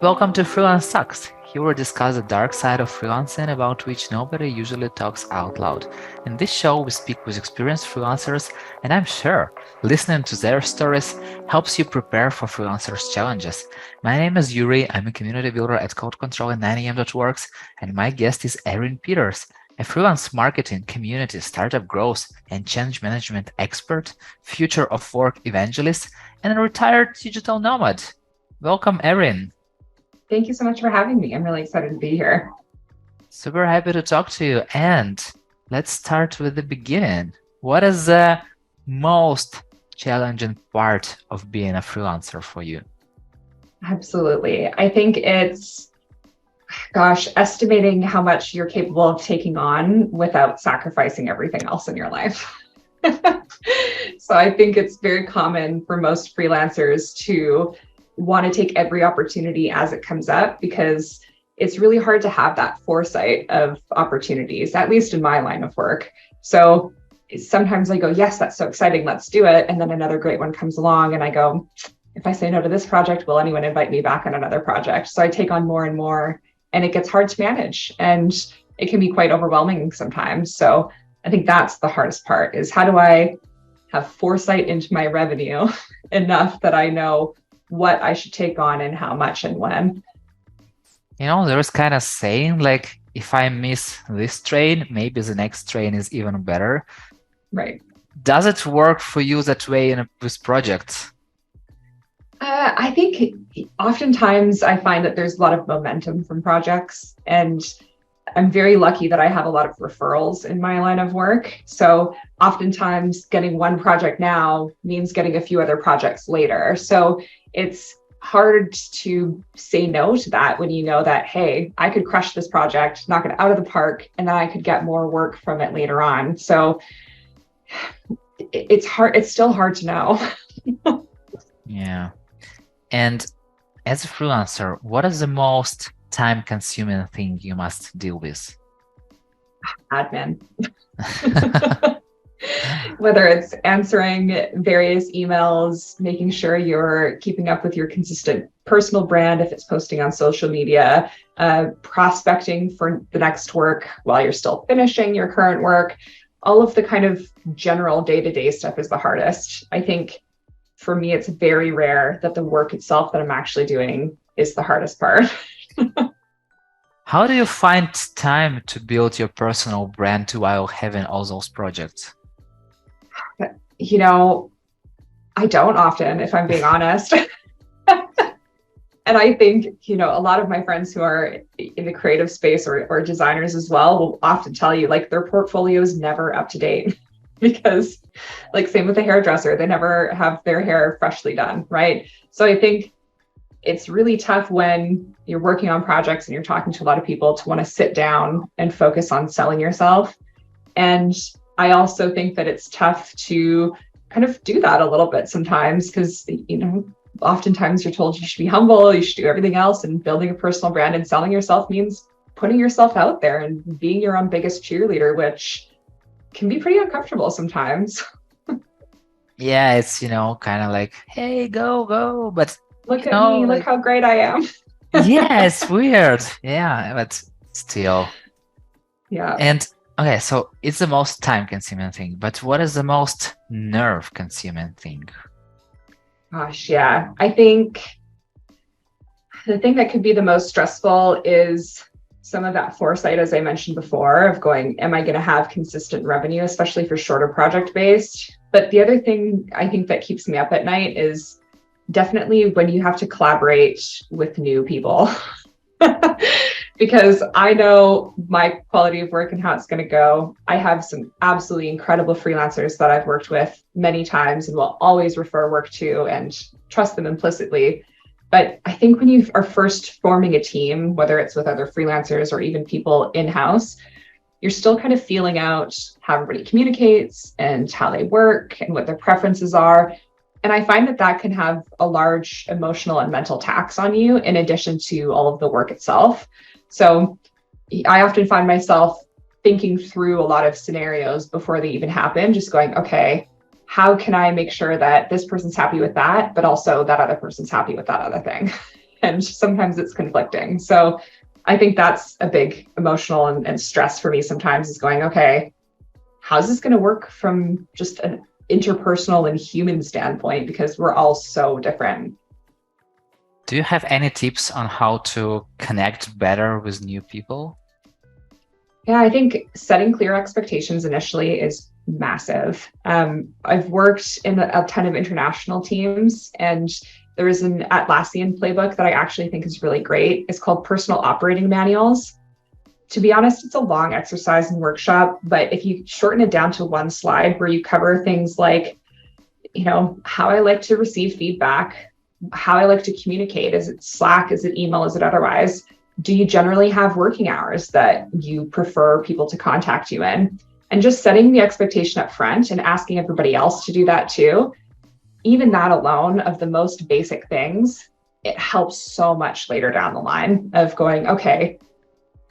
Welcome to Freelance Sucks. Here we'll discuss the dark side of freelancing about which nobody usually talks out loud. In this show, we speak with experienced freelancers, and I'm sure listening to their stories helps you prepare for freelancers' challenges. My name is Yuri. I'm a community builder at Code Control and 9am.works, and my guest is Eryn Peters, a freelance marketing, community, startup growth, and change management expert, future of work evangelist, and a retired digital nomad. Welcome, Eryn. Thank you so much for having me. I'm really excited to be here. Super happy to talk to you. And let's start with the beginning. What is the most challenging part of being a freelancer for you? Absolutely. I think it's, estimating how much you're capable of taking on without sacrificing everything else in your life. So I think it's very common for most freelancers to want to take every opportunity as it comes up because it's really hard to have that foresight of opportunities, at least in my line of work. So sometimes I go, yes, that's so exciting, let's do it. And then another great one comes along and I go, if I say no to this project, will anyone invite me back on another project? So I take on more and more and it gets hard to manage and it can be quite overwhelming sometimes. So I think that's the hardest part is how do I have foresight into my revenue enough that I know what I should take on and how much and when. There's kind of saying like, if I miss this train, maybe the next train is even better. Right. Does it work for you that way in with projects? I think oftentimes I find that there's a lot of momentum from projects, and I'm very lucky that I have a lot of referrals in my line of work. So oftentimes getting one project now means getting a few other projects later. So it's hard to say no to that when you know that, hey, I could crush this project, knock it out of the park, and then I could get more work from it later on. So it's hard. It's still hard to know. Yeah. And as a freelancer, what is the most time-consuming thing you must deal with? Admin. Whether it's answering various emails, making sure you're keeping up with your consistent personal brand, if it's posting on social media, prospecting for the next work while you're still finishing your current work, all of the kind of general day-to-day stuff is the hardest. I think for me, it's very rare that the work itself that I'm actually doing is the hardest part. How do you find time to build your personal brand while having all those projects? I don't often, if I'm being honest. And I think, a lot of my friends who are in the creative space or designers as well will often tell you like their portfolio is never up to date because like same with the hairdresser, they never have their hair freshly done, right? So I think it's really tough when you're working on projects and you're talking to a lot of people to want to sit down and focus on selling yourself. And I also think that it's tough to kind of do that a little bit sometimes because, oftentimes you're told you should be humble, you should do everything else, and building a personal brand and selling yourself means putting yourself out there and being your own biggest cheerleader, which can be pretty uncomfortable sometimes. Yeah, it's, kind of like, hey, go. But look at me, look how great I am. Yeah, it's weird. Yeah, but still. Yeah. And okay, so it's the most time-consuming thing, but what is the most nerve-consuming thing? Gosh, yeah. I think the thing that could be the most stressful is some of that foresight, as I mentioned before, of going, am I going to have consistent revenue, especially for shorter project-based? But the other thing I think that keeps me up at night is definitely when you have to collaborate with new people. Because I know my quality of work and how it's going to go. I have some absolutely incredible freelancers that I've worked with many times and will always refer work to and trust them implicitly. But I think when you are first forming a team, whether it's with other freelancers or even people in-house, you're still kind of feeling out how everybody communicates and how they work and what their preferences are. And I find that can have a large emotional and mental tax on you in addition to all of the work itself. So I often find myself thinking through a lot of scenarios before they even happen, just going, okay, how can I make sure that this person's happy with that, but also that other person's happy with that other thing? and sometimes it's conflicting. So I think that's a big emotional and stress for me sometimes, is going, okay, how's this going to work from just an interpersonal and human standpoint, because we're all so different. Do you have any tips on how to connect better with new people? Yeah, I think setting clear expectations initially is massive. I've worked in a ton of international teams, and there is an Atlassian playbook that I actually think is really great. It's called Personal Operating Manuals. To be honest, it's a long exercise and workshop, but if you shorten it down to one slide where you cover things like, how I like to receive feedback, how I like to communicate, is it Slack, is it email, is it otherwise? Do you generally have working hours that you prefer people to contact you in? And just setting the expectation up front and asking everybody else to do that too. Even that alone, of the most basic things, it helps so much later down the line of going, okay,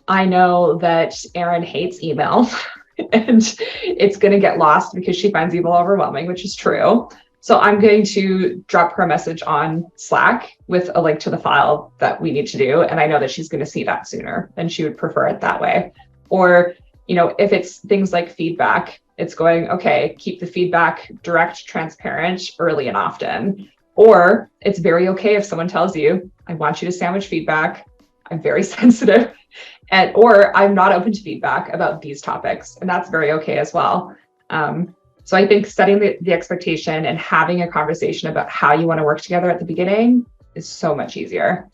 I know that Eryn hates email and it's going to get lost because she finds email overwhelming, which is true. So I'm going to drop her a message on Slack with a link to the file that we need to do. And I know that she's going to see that sooner and she would prefer it that way. Or, if it's things like feedback, it's going, okay, keep the feedback direct, transparent, early and often. Or it's very okay if someone tells you, I want you to sandwich feedback. I'm very sensitive. Or I'm not open to feedback about these topics. And that's very okay as well. So I think setting the expectation and having a conversation about how you want to work together at the beginning is so much easier.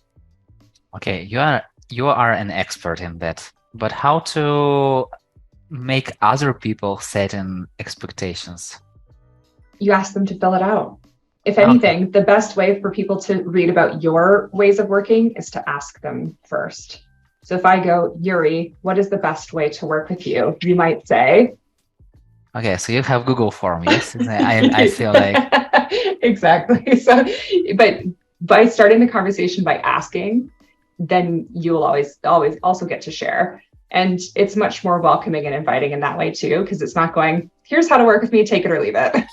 Okay, you are an expert in that, but how to make other people set in expectations? You ask them to fill it out. If anything, the best way for people to read about your ways of working is to ask them first. So if I go, Yuri, what is the best way to work with you? You might say. Okay, so you have Google form, yes? I feel like. Exactly. So, but by starting the conversation by asking, then you will always also get to share. And it's much more welcoming and inviting in that way too, because it's not going, here's how to work with me, take it or leave it.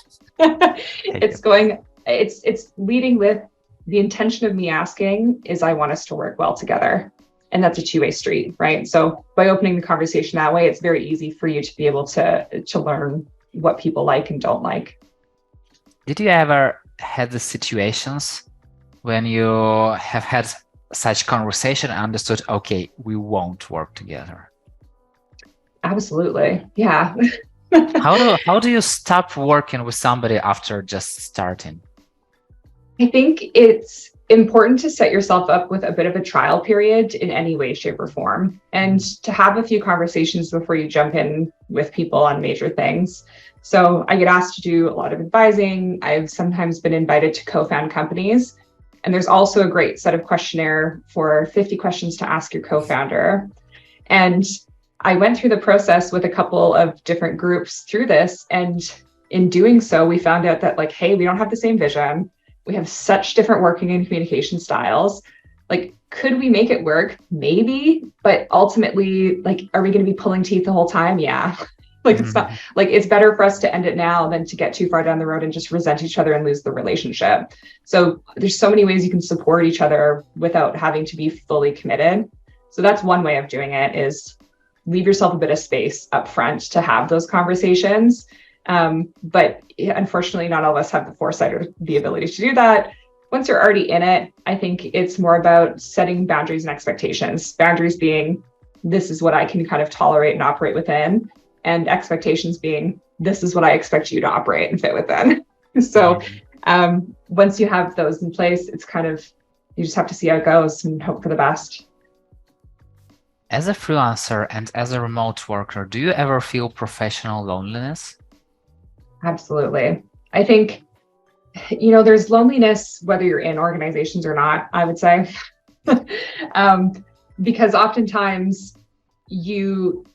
It's leading with the intention of me asking is I want us to work well together. And that's a two-way street, right? So by opening the conversation that way, it's very easy for you to be able to learn what people like and don't like. Did you ever had the situations when you have had such conversation and understood, okay, we won't work together? Absolutely. Yeah. How do you stop working with somebody after just starting? I think it's important to set yourself up with a bit of a trial period in any way, shape, or form, and to have a few conversations before you jump in with people on major things. So I get asked to do a lot of advising. I've sometimes been invited to co-found companies. And there's also a great set of questionnaire for 50 questions to ask your co-founder. And I went through the process with a couple of different groups through this. And in doing so, we found out that like, hey, we don't have the same vision. We have such different working and communication styles. Like, could we make it work? Maybe, but ultimately, like, are we going to be pulling teeth the whole time? Yeah. Like, it's not like, it's better for us to end it now than to get too far down the road and just resent each other and lose the relationship. So there's so many ways you can support each other without having to be fully committed. So that's one way of doing it, is leave yourself a bit of space up front to have those conversations. But unfortunately, not all of us have the foresight or the ability to do that. Once you're already in it, I think it's more about setting boundaries and expectations. Boundaries being, this is what I can kind of tolerate and operate within, and expectations being, this is what I expect you to operate and fit within. So once you have those in place, it's kind of, you just have to see how it goes and hope for the best. As a freelancer and as a remote worker, do you ever feel professional loneliness? Absolutely. I think, there's loneliness, whether you're in organizations or not, I would say, because oftentimes you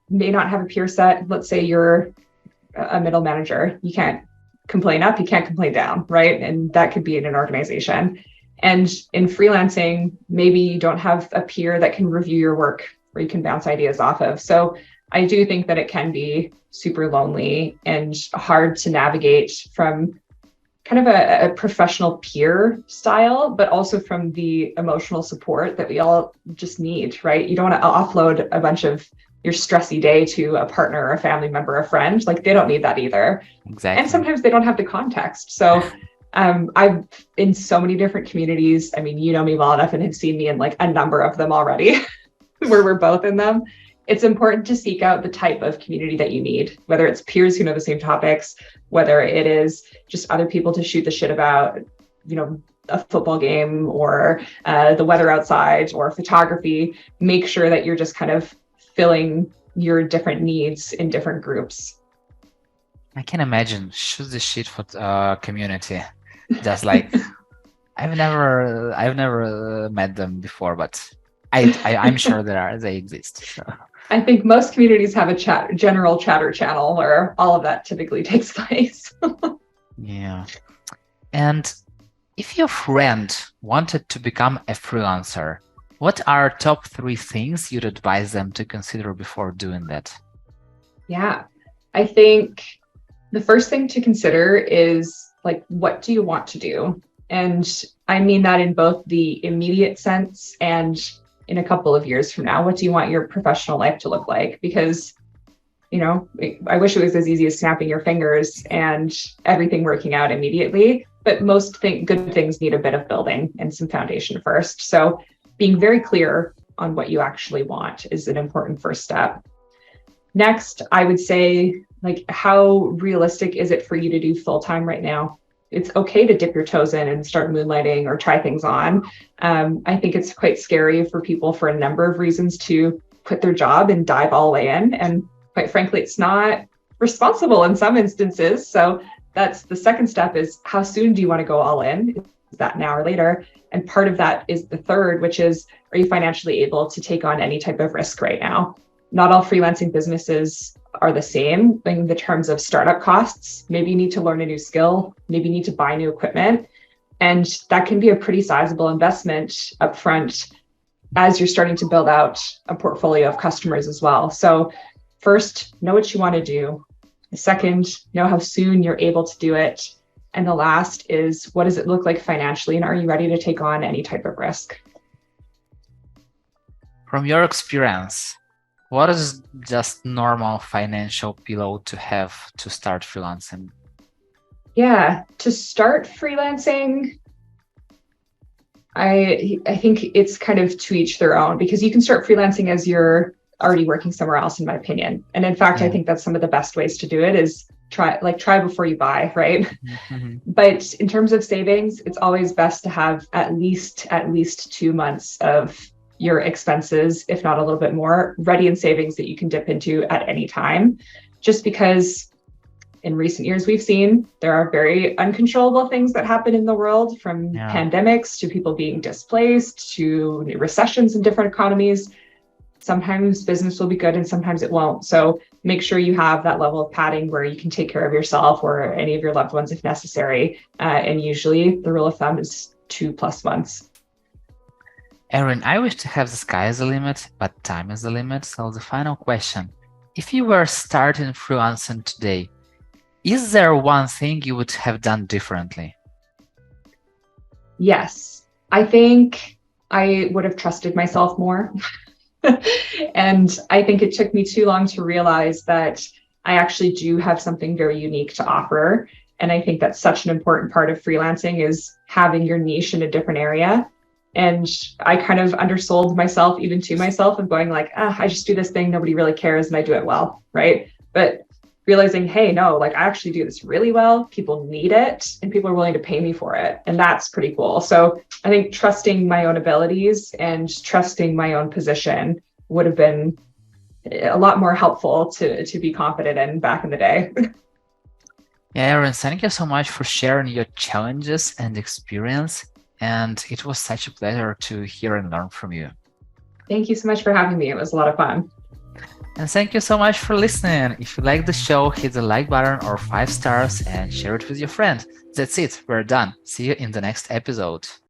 may not have a peer set. Let's say you're a middle manager. You can't complain up, you can't complain down, right? And that could be in an organization. And in freelancing, maybe you don't have a peer that can review your work where you can bounce ideas off of. So I do think that it can be super lonely and hard to navigate from kind of a professional peer style, but also from the emotional support that we all just need, right? You don't want to offload a bunch of your stressy day to a partner, a family member, a friend. Like they don't need that either. Exactly. And sometimes they don't have the context. So I've in so many different communities. I mean, you know me well enough and have seen me in like a number of them already where we're both in them. It's important to seek out the type of community that you need, whether it's peers who know the same topics, whether it is just other people to shoot the shit about, you know, a football game or the weather outside or photography. Make sure that you're just kind of filling your different needs in different groups. I can imagine shoot the shit for community. Just like I've never met them before, but I'm sure they exist. So. I think most communities have a general chatter channel where all of that typically takes place. Yeah. And if your friend wanted to become a freelancer, what are top 3 things you'd advise them to consider before doing that? Yeah, I think the first thing to consider is like, what do you want to do? And I mean that in both the immediate sense and in a couple of years from now, what do you want your professional life to look like? Because, you know, I wish it was as easy as snapping your fingers and everything working out immediately, but most good things need a bit of building and some foundation first. So being very clear on what you actually want is an important first step. Next, I would say, like, how realistic is it for you to do full-time right now? It's okay to dip your toes in and start moonlighting or try things on. I think it's quite scary for people for a number of reasons to quit their job and dive all the way in. And quite frankly, it's not responsible in some instances. So that's the second step, is how soon do you want to go all in? Is that now or later? And part of that is the third, which is, are you financially able to take on any type of risk right now? Not all freelancing businesses are the same in the terms of startup costs. Maybe you need to learn a new skill, maybe you need to buy new equipment. And that can be a pretty sizable investment upfront as you're starting to build out a portfolio of customers as well. So first, know what you want to do. The second, know how soon you're able to do it. And the last is, what does it look like financially? And are you ready to take on any type of risk? From your experience, what is just normal financial pillow to have to start freelancing? Yeah, to start freelancing, I think it's kind of to each their own, because you can start freelancing as you're already working somewhere else, in my opinion. And in fact, I think that's some of the best ways to do it is try before you buy, right? Mm-hmm. But in terms of savings, it's always best to have at least 2 months of your expenses, if not a little bit more, ready in savings that you can dip into at any time. Just because in recent years, we've seen there are very uncontrollable things that happen in the world, from pandemics to people being displaced to recessions in different economies. Sometimes business will be good and sometimes it won't. So make sure you have that level of padding where you can take care of yourself or any of your loved ones if necessary. And usually the rule of thumb is 2+ months. Eryn, I wish to have the sky as the limit, but time is the limit. So the final question, if you were starting freelancing today, is there one thing you would have done differently? Yes, I think I would have trusted myself more. And I think it took me too long to realize that I actually do have something very unique to offer. And I think that's such an important part of freelancing, is having your niche in a different area. And I kind of undersold myself, even to myself, and going like, I just do this thing, nobody really cares, and I do it well, right? But realizing, hey, no, like I actually do this really well, people need it, and people are willing to pay me for it. And that's pretty cool. So I think trusting my own abilities and trusting my own position would have been a lot more helpful to be confident in back in the day. Yeah, Eryn, thank you so much for sharing your challenges and experience. And it was such a pleasure to hear and learn from you. Thank you so much for having me. It was a lot of fun. And thank you so much for listening. If you like the show, hit the like button or 5 stars and share it with your friend. That's it. We're done. See you in the next episode.